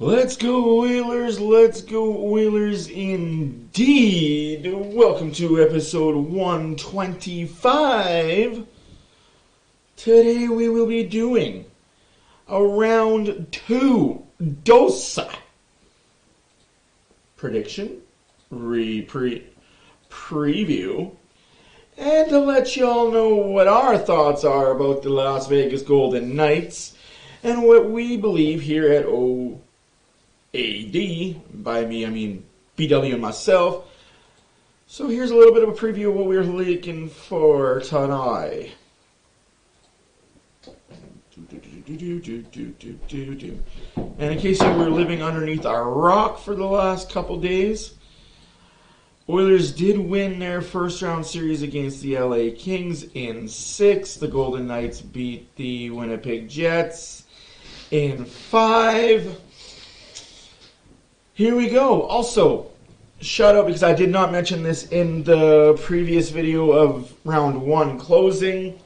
Let's go Oilers, let's go Oilers indeed. Welcome to episode 125. Today we will be doing a round 2 DOSA prediction, preview, and to let y'all know what our thoughts are about the Las Vegas Golden Knights and what we believe here at OAD, by me I mean BW and myself. So here's a little bit of a preview of what we're looking for tonight. And in case you were living underneath a rock for the last couple days, Oilers did win their first round series against the LA Kings in 6. The Golden Knights beat the Winnipeg Jets in 5. Here we go. Also, shout out because I did not mention this in the previous video of round 1 closing.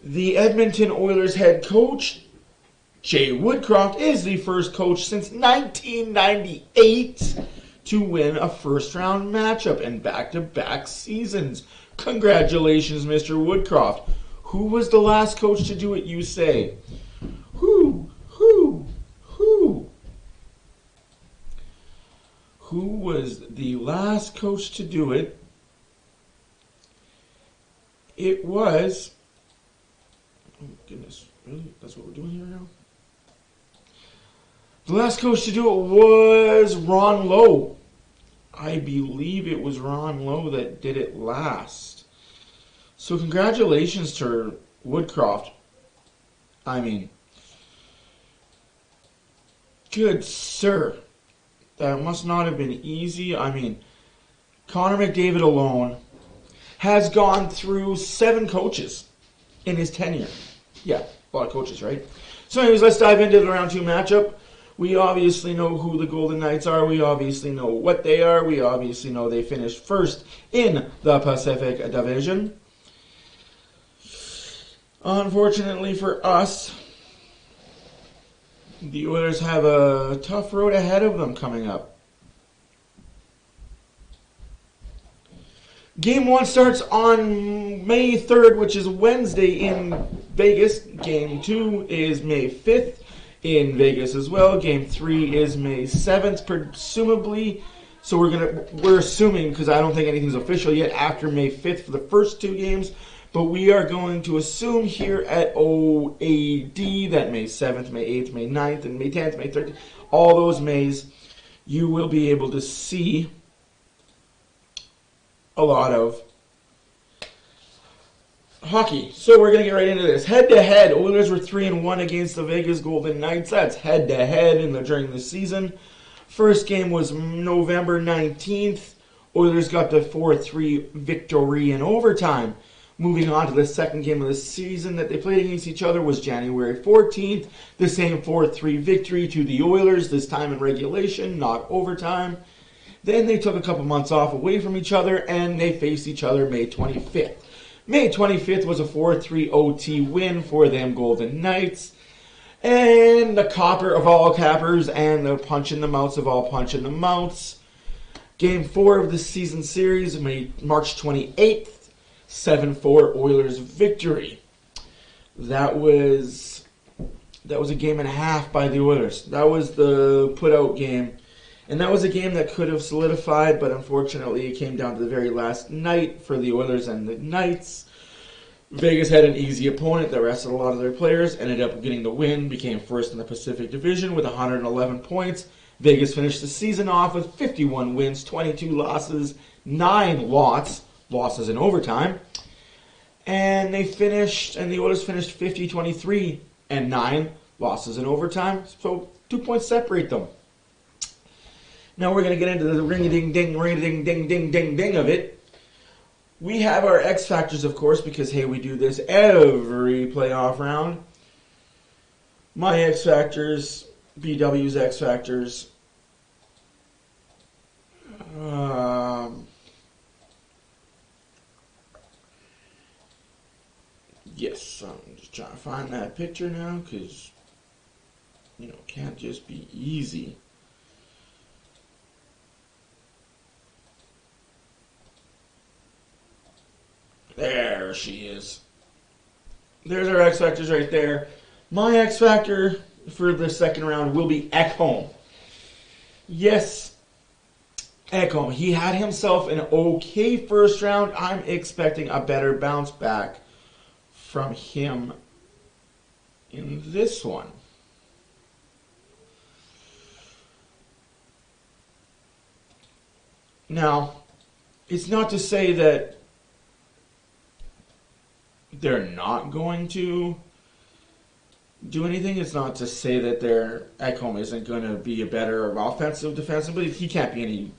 The Edmonton Oilers head coach, Jay Woodcroft, is the first coach since 1998 to win a first-round matchup in back-to-back seasons. Congratulations, Mr. Woodcroft. Who was the last coach to do it, you say? Who was the last coach to do it? It was... Oh, goodness. Really? That's what we're doing here now? The last coach to do it was Ron Lowe. I believe it was Ron Lowe that did it last. So congratulations to Woodcroft. I mean, good sir. That must not have been easy. I mean, Connor McDavid alone has gone through 7 coaches in his tenure. Yeah, a lot of coaches, right? So anyways, let's dive into the round 2 matchup. We obviously know who the Golden Knights are. We obviously know what they are. We obviously know they finished first in the Pacific Division. Unfortunately for us, the Oilers have a tough road ahead of them coming up. Game 1 starts on May 3rd, which is Wednesday in Vegas. Game 2 is May 5th in Vegas as well. Game 3 is May 7th, presumably. So we're assuming, because I don't think anything's official yet, after May 5th for the first 2 games. But we are going to assume here at OAD that May 7th, May 8th, May 9th, and May 10th, May 13th, all those Mays, you will be able to see a lot of hockey. So we're going to get right into this. Head-to-head, Oilers were 3-1 against the Vegas Golden Knights. That's head-to-head during the season. First game was November 19th. Oilers got the 4-3 victory in overtime. Moving on to the second game of the season that they played against each other was January 14th. The same 4-3 victory to the Oilers, this time in regulation, not overtime. Then they took a couple months off away from each other, and they faced each other May 25th. May 25th was a 4-3 OT win for them Golden Knights. And the copper of all cappers and the punch in the mouths of all punch in the mouths. Game 4 of the season series, March 28th. 7-4 Oilers victory. That was a game and a half by the Oilers. That was the put-out game. And that was a game that could have solidified, but unfortunately it came down to the very last night for the Oilers and the Knights. Vegas had an easy opponent that rested a lot of their players, ended up getting the win, became first in the Pacific Division with 111 points. Vegas finished the season off with 51 wins, 22 losses, 9 losses in overtime. And the Oilers finished 50-23 and 9 losses in overtime. So 2 points separate them. Now we're going to get into the ring-a-ding-ding of it. We have our X Factors, of course, because, hey, we do this every playoff round. My X Factors, BW's X Factors. Yes, I'm just trying to find that picture now, because can't just be easy. There she is. There's our X Factors right there. My X Factor for the second round will be Ekholm. Yes, Ekholm. He had himself an okay first round. I'm expecting a better bounce back from him in this one. Now, it's not to say that they're not going to do anything. It's not to say that Ekholm isn't going to be a better offensive defenseman, but he can't be any.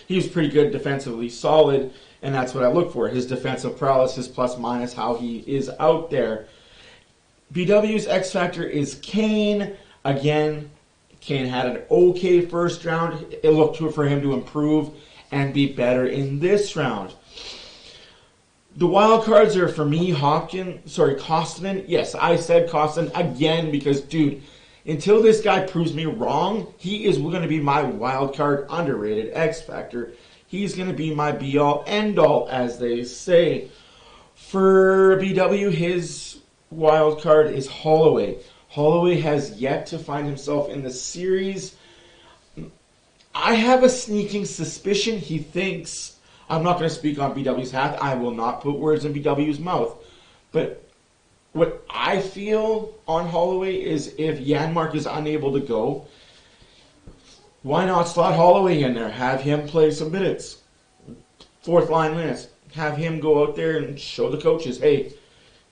He was pretty good defensively, solid, and that's what I look for. His defensive prowess, his plus minus, how he is out there. BW's X Factor is Kane. Again, Kane had an okay first round. It looked for him to improve and be better in this round. The wild cards are for me Koskinen. Yes, I said Koskinen again because, dude, until this guy proves me wrong, he is going to be my wild card underrated X Factor. He's going to be my be-all, end-all, as they say. For BW, his wild card is Holloway. Holloway has yet to find himself in the series. I have a sneaking suspicion he thinks... I'm not going to speak on BW's hat. I will not put words in BW's mouth. But what I feel on Holloway is if Janmark is unable to go, why not slot Holloway in there? Have him play some minutes. Fourth line minutes. Have him go out there and show the coaches, hey,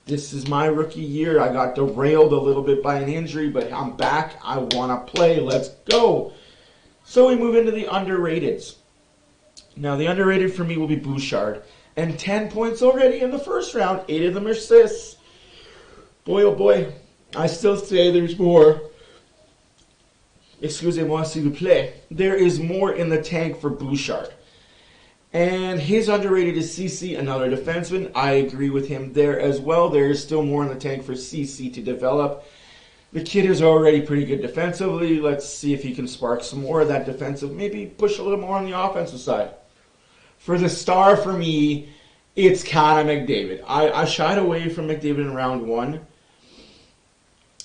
this is my rookie year. I got derailed a little bit by an injury, but I'm back. I want to play. Let's go. So we move into the underrateds. Now, the underrated for me will be Bouchard. And 10 points already in the first round. 8 of them are assists. Boy, oh boy. I still say there's more. Excusez-moi, s'il vous plaît. There is more in the tank for Bouchard. And his underrated is CC, another defenseman. I agree with him there as well. There is still more in the tank for CC to develop. The kid is already pretty good defensively. Let's see if he can spark some more of that defensive. Maybe push a little more on the offensive side. For the star for me, it's Connor McDavid. I shied away from McDavid in round 1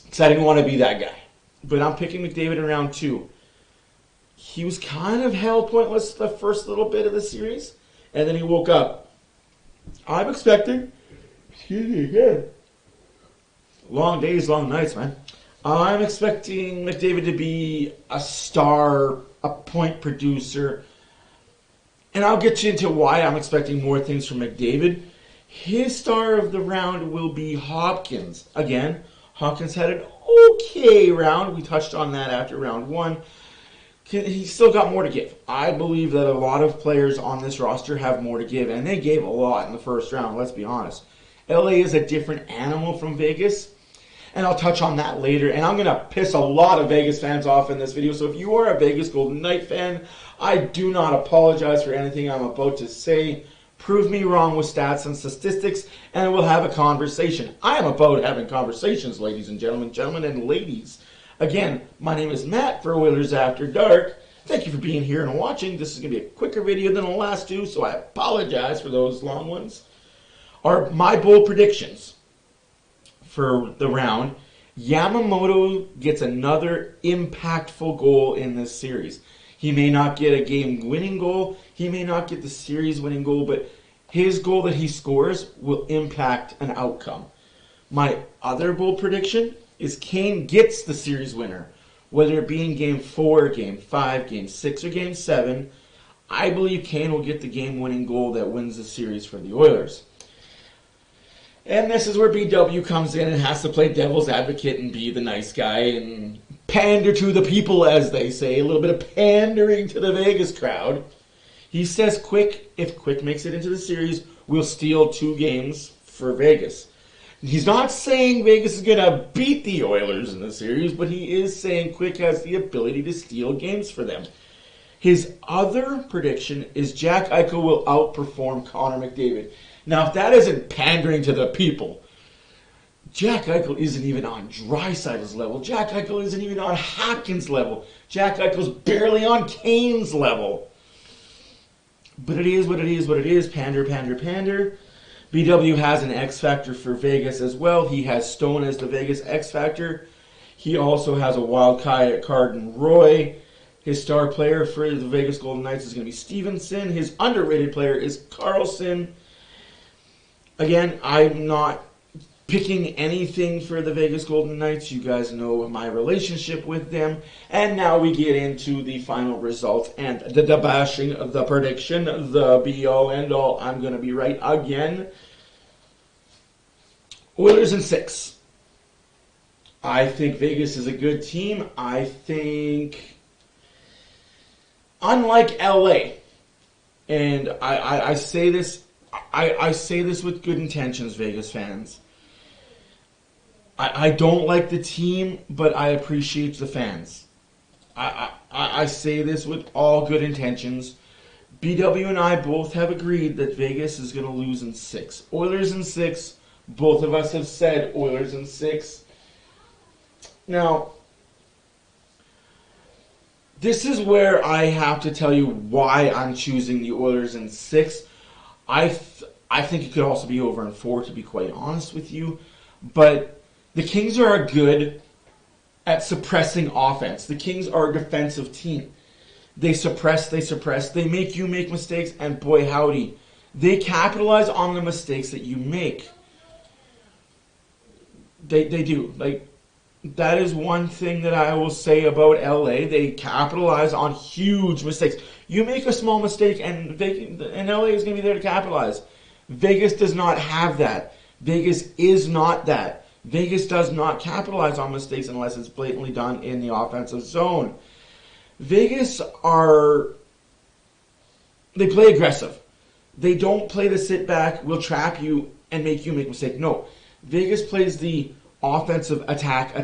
because I didn't want to be that guy. But I'm picking McDavid in round 2. He was kind of held pointless the first little bit of the series, and then he woke up. I'm expecting, long days, long nights, man. I'm expecting McDavid to be a star, a point producer, and I'll get you into why I'm expecting more things from McDavid. His star of the round will be Hopkins. Again, Hopkins had an okay round. We touched on that after round 1. He's still got more to give. I believe that a lot of players on this roster have more to give, and they gave a lot in the first round, let's be honest. LA is a different animal from Vegas, and I'll touch on that later. And I'm going to piss a lot of Vegas fans off in this video, so if you are a Vegas Golden Knight fan, I do not apologize for anything I'm about to say. Prove me wrong with stats and statistics, and we'll have a conversation. I am about having conversations, ladies and gentlemen and ladies. Again, my name is Matt for Oilers After Dark. Thank you for being here and watching. This is going to be a quicker video than the last two, so I apologize for those long ones. Are my bold predictions for the round. Yamamoto gets another impactful goal in this series. He may not get a game-winning goal. He may not get the series-winning goal, but his goal that he scores will impact an outcome. My other bold prediction is Kane gets the series winner. Whether it be in Game 4, Game 5, Game 6, or Game 7, I believe Kane will get the game-winning goal that wins the series for the Oilers. And this is where BW comes in and has to play devil's advocate and be the nice guy and pander to the people, as they say. A little bit of pandering to the Vegas crowd. He says if Quick makes it into the series, we'll steal 2 games for Vegas. He's not saying Vegas is going to beat the Oilers in the series, but he is saying Quick has the ability to steal games for them. His other prediction is Jack Eichel will outperform Connor McDavid. Now, if that isn't pandering to the people, Jack Eichel isn't even on Draisaitl's level. Jack Eichel isn't even on Hopkins' level. Jack Eichel's barely on Kane's level. But it is what it is what it is. Pander, pander, pander. BW has an X Factor for Vegas as well. He has Stone as the Vegas X Factor. He also has a wild card in Roy. His star player for the Vegas Golden Knights is going to be Stevenson. His underrated player is Carlson. Again, I'm not picking anything for the Vegas Golden Knights. You guys know my relationship with them. And now we get into the final results and the bashing of the prediction, the be-all, end-all. I'm going to be right again. Oilers in 6. I think Vegas is a good team. I think, unlike LA, and I say this, I say this with good intentions, Vegas fans. I don't like the team, but I appreciate the fans. I say this with all good intentions. BW and I both have agreed that Vegas is going to lose in 6. Oilers in 6. Both of us have said Oilers in 6. Now, this is where I have to tell you why I'm choosing the Oilers in 6. I think it could also be over in 4, to be quite honest with you. But the Kings are good at suppressing offense. The Kings are a defensive team. They suppress. They make you make mistakes, and boy howdy, they capitalize on the mistakes that you make. They do. Like, that is one thing that I will say about LA. They capitalize on huge mistakes. You make a small mistake, and LA is going to be there to capitalize. Vegas does not have that. Vegas is not that. Vegas does not capitalize on mistakes unless it's blatantly done in the offensive zone. Vegas they play aggressive. They don't play the sit back, we'll trap you and make you make a mistake. No. Vegas plays the offensive attack,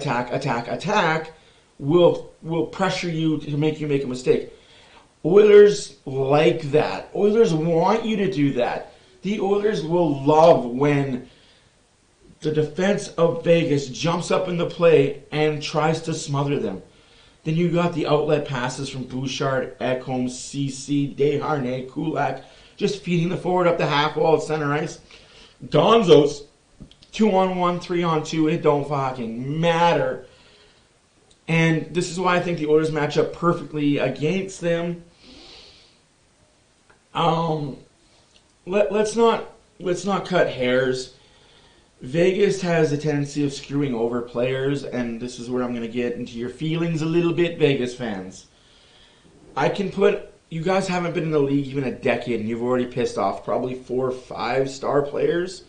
will pressure you to make you make a mistake. Oilers like that. Oilers want you to do that. The Oilers will love when the defense of Vegas jumps up in the play and tries to smother them. Then you got the outlet passes from Bouchard, Ekholm, CC, Desharnais, Kulak, just feeding the forward up the half wall at center ice. Gonzo's 2-on-1, 3-on-2, it don't fucking matter. And this is why I think the Oilers match up perfectly against them. Let's not cut hairs. Vegas has a tendency of screwing over players, and this is where I'm going to get into your feelings a little bit, Vegas fans. You guys haven't been in the league even a decade, and you've already pissed off probably 4 or 5 star players,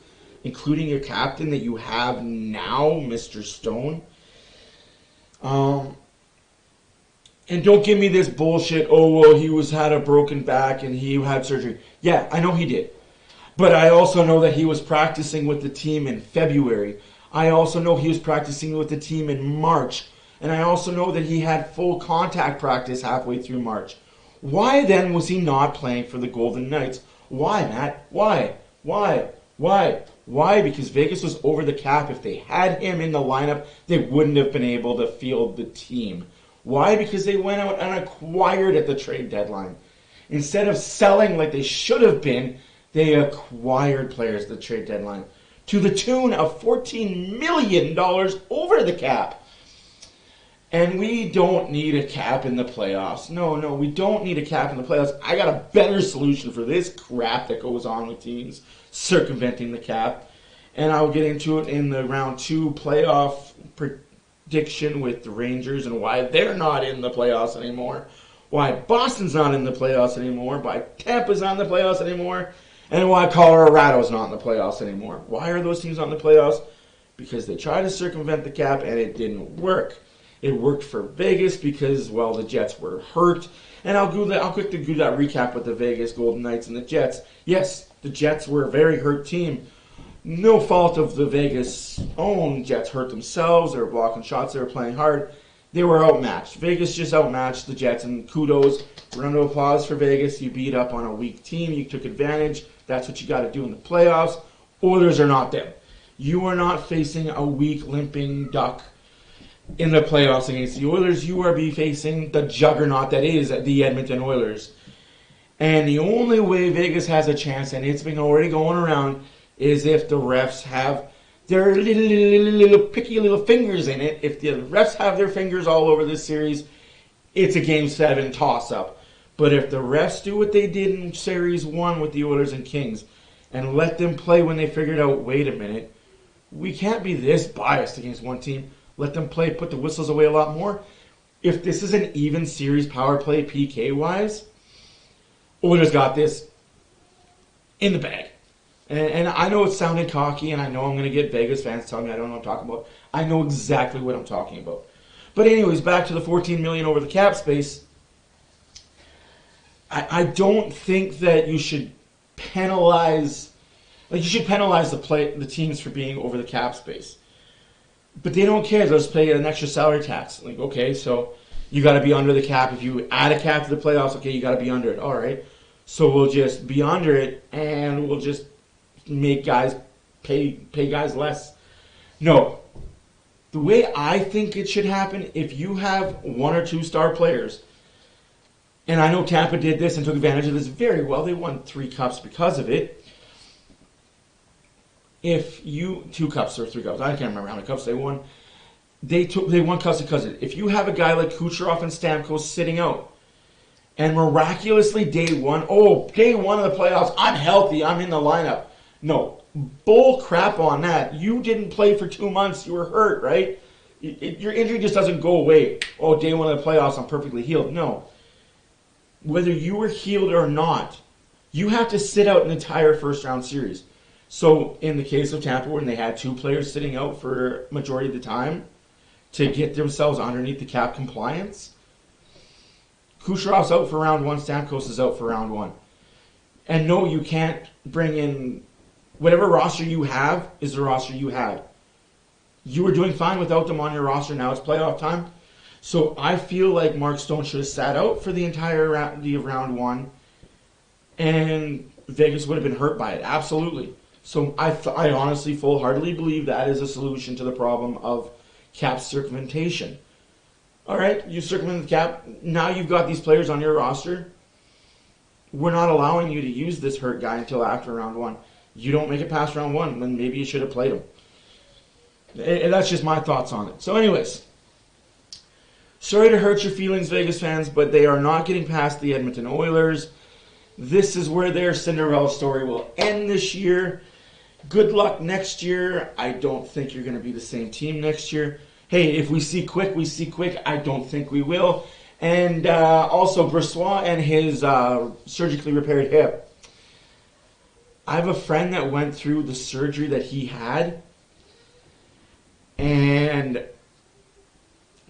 including your captain that you have now, Mr. Stone. And don't give me this bullshit, he had a broken back and he had surgery. Yeah, I know he did. But I also know that he was practicing with the team in February. I also know he was practicing with the team in March. And I also know that he had full contact practice halfway through March. Why then was he not playing for the Golden Knights? Why, Matt? Why? Because Vegas was over the cap. If they had him in the lineup, they wouldn't have been able to field the team. Why? Because they went out and acquired at the trade deadline. Instead of selling like they should have been, they acquired players at the trade deadline to the tune of $14 million over the cap. And we don't need a cap in the playoffs. No, we don't need a cap in the playoffs. I got a better solution for this crap that goes on with teams circumventing the cap. And I'll get into it in the round 2 playoff prediction with the Rangers and why they're not in the playoffs anymore. Why Boston's not in the playoffs anymore. Why Tampa's not in the playoffs anymore. And why Colorado's not in the playoffs anymore. Why are those teams not in the playoffs? Because they tried to circumvent the cap and it didn't work. It worked for Vegas because, well, the Jets were hurt. And I'll quickly do that recap with the Vegas Golden Knights and the Jets. Yes, the Jets were a very hurt team. No fault of the Vegas own. Jets hurt themselves. They were blocking shots. They were playing hard. They were outmatched. Vegas just outmatched the Jets, and kudos, round of applause for Vegas. You beat up on a weak team. You took advantage. That's what you got to do in the playoffs. Oilers are not them. You are not facing a weak, limping duck in the playoffs against the Oilers. You are facing the juggernaut that is the Edmonton Oilers. And the only way Vegas has a chance, and it's been already going around, is if the refs have their little picky little fingers in it. If the refs have their fingers all over this series, it's a Game 7 toss-up. But if the refs do what they did in Series 1 with the Oilers and Kings and let them play when they figured out, wait a minute, we can't be this biased against one team. Let them play, put the whistles away a lot more. If this is an even series power play PK-wise, Oilers got this in the bag. And I know it's sounding cocky, and I know I'm going to get Vegas fans telling me I don't know what I'm talking about. I know exactly what I'm talking about. But anyways, back to the $14 million over the cap space. I don't think that you should penalize... Like, you should penalize the teams for being over the cap space. But they don't care. They'll just pay an extra salary tax. Like, okay, so you got to be under the cap. If you add a cap to the playoffs, okay, you got to be under it. All right. So we'll just be under it, and we'll just make guys pay guys less. No. The way I think it should happen, if you have one or two star players, and I know Tampa did this and took advantage of this very well. They won 3 cups because of it. If you 2 cups or 3 cups, I can't remember how many cups they won. They won cups because of it. If you have a guy like Kucherov and Stamkos sitting out, and miraculously day one of the playoffs, I'm healthy, I'm in the lineup. No, bull crap on that. You didn't play for 2 months, you were hurt, right? Your injury just doesn't go away. Oh, day one of the playoffs, I'm perfectly healed. No. Whether you were healed or not, you have to sit out an entire first round series. So in the case of Tampa, when they had 2 players sitting out for majority of the time to get themselves underneath the cap compliance, Kucherov's out for round 1, Stamkos is out for round 1. And no, you can't bring in whatever roster you have is the roster you had. You were doing fine without them on your roster. Now it's playoff time. So I feel like Mark Stone should have sat out for the entire round of round 1, and Vegas would have been hurt by it. Absolutely. So I honestly, full-heartedly believe that is a solution to the problem of cap circumvention. All right, you circumvent the cap. Now you've got these players on your roster. We're not allowing you to use this hurt guy until after round 1. You don't make it past round 1, then maybe you should have played him. And that's just my thoughts on it. So anyways, sorry to hurt your feelings, Vegas fans, but they are not getting past the Edmonton Oilers. This is where their Cinderella story will end this year. Good luck next year. I don't think you're going to be the same team next year. Hey, if we see quick, we see quick. I don't think we will. And also, Bressois and his surgically repaired hip. I have a friend that went through the surgery that he had. And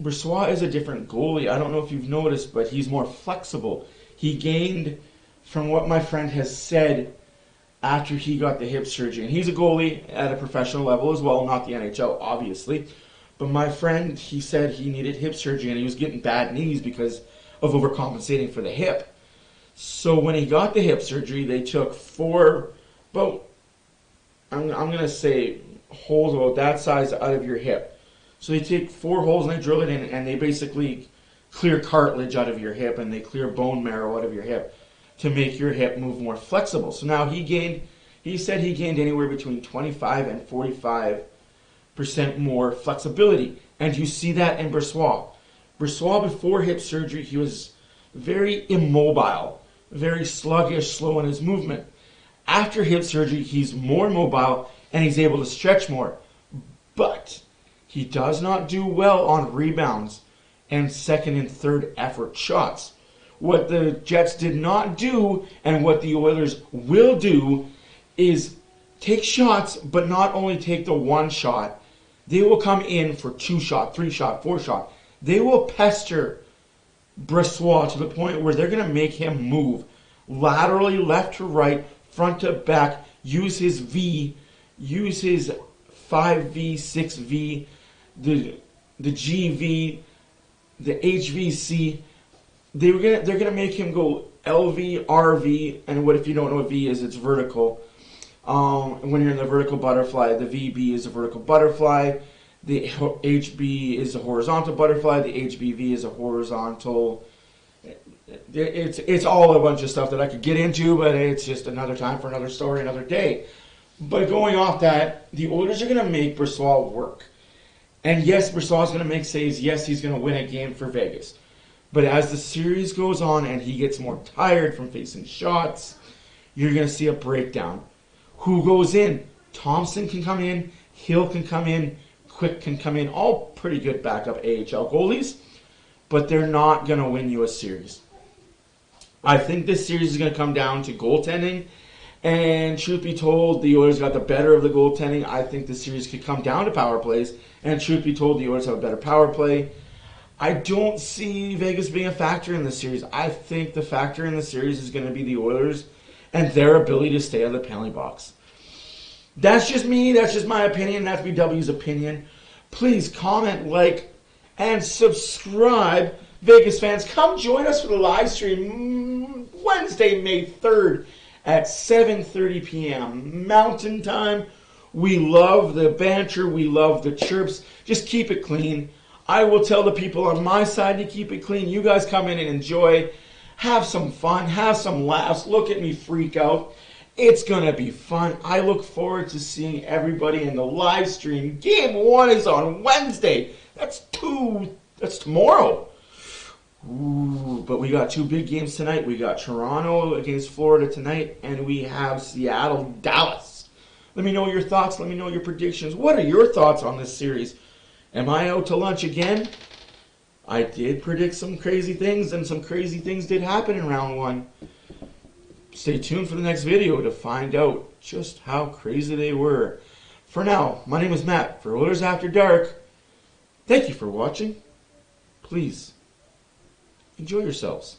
Bressois is a different goalie. I don't know if you've noticed, but he's more flexible. He gained, from what my friend has said, after he got the hip surgery. And he's a goalie at a professional level as well, not the NHL, obviously. But my friend, he said he needed hip surgery and he was getting bad knees because of overcompensating for the hip. So when he got the hip surgery, they took 4, I'm going to say holes about that size out of your hip. So they take 4 holes and they drill it in, and they basically clear cartilage out of your hip and they clear bone marrow out of your hip to make your hip move more flexible. So now he said he gained anywhere between 25 and 45% more flexibility. And you see that in Bressois. Bressois, before hip surgery, he was very immobile, very sluggish, slow in his movement. After hip surgery, he's more mobile and he's able to stretch more. But he does not do well on rebounds and second and third effort shots. What the Jets did not do, and what the Oilers will do, is take shots, but not only take the 1 shot. They will come in for 2 shot, 3 shot, 4 shot. They will pester Bressois to the point where they're going to make him move laterally, left to right, front to back, use his V, use his 5V, 6V, the GV, the HVC. They're gonna make him go LV, RV, and what if you don't know what V is? It's vertical. When you're in the vertical butterfly, the VB is a vertical butterfly. The HB is a horizontal butterfly. The HBV is a horizontal. It's all a bunch of stuff that I could get into, but it's just another time for another story, another day. But going off that, the Oilers are going to make Brossoit work. And yes, Brossoit's going to make saves. Yes, he's going to win a game for Vegas. But as the series goes on and he gets more tired from facing shots, you're going to see a breakdown. Who goes in? Thompson can come in. Hill can come in. Quick can come in. All pretty good backup AHL goalies. But they're not going to win you a series. I think this series is going to come down to goaltending. And truth be told, the Oilers got the better of the goaltending. I think the series could come down to power plays. And truth be told, the Oilers have a better power play. I don't see Vegas being a factor in the series. I think the factor in the series is going to be the Oilers and their ability to stay out of the penalty box. That's just me. That's just my opinion. That's BW's opinion. Please comment, like, and subscribe. Vegas fans, come join us for the live stream Wednesday, May 3rd at 7:30 p.m. Mountain Time. We love the banter. We love the chirps. Just keep it clean. I will tell the people on my side to keep it clean. You guys come in and enjoy. Have some fun. Have some laughs. Look at me freak out. It's going to be fun. I look forward to seeing everybody in the live stream. Game 1 is on Wednesday. That's tomorrow. Ooh, but we got 2 big games tonight. We got Toronto against Florida tonight, and we have Seattle, Dallas. Let me know your thoughts. Let me know your predictions. What are your thoughts on this series? Am I out to lunch again? I did predict some crazy things, and some crazy things did happen in round 1. Stay tuned for the next video to find out just how crazy they were. For now, my name is Matt for Oilers After Dark. Thank you for watching. Please, enjoy yourselves.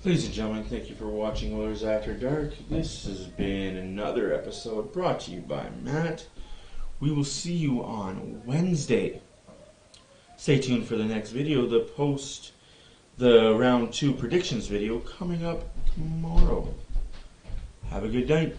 Ladies and gentlemen, thank you for watching Oilers After Dark. This has been another episode brought to you by Matt. We will see you on Wednesday. Stay tuned for the next video, the round 2 predictions video coming up tomorrow. Have a good night.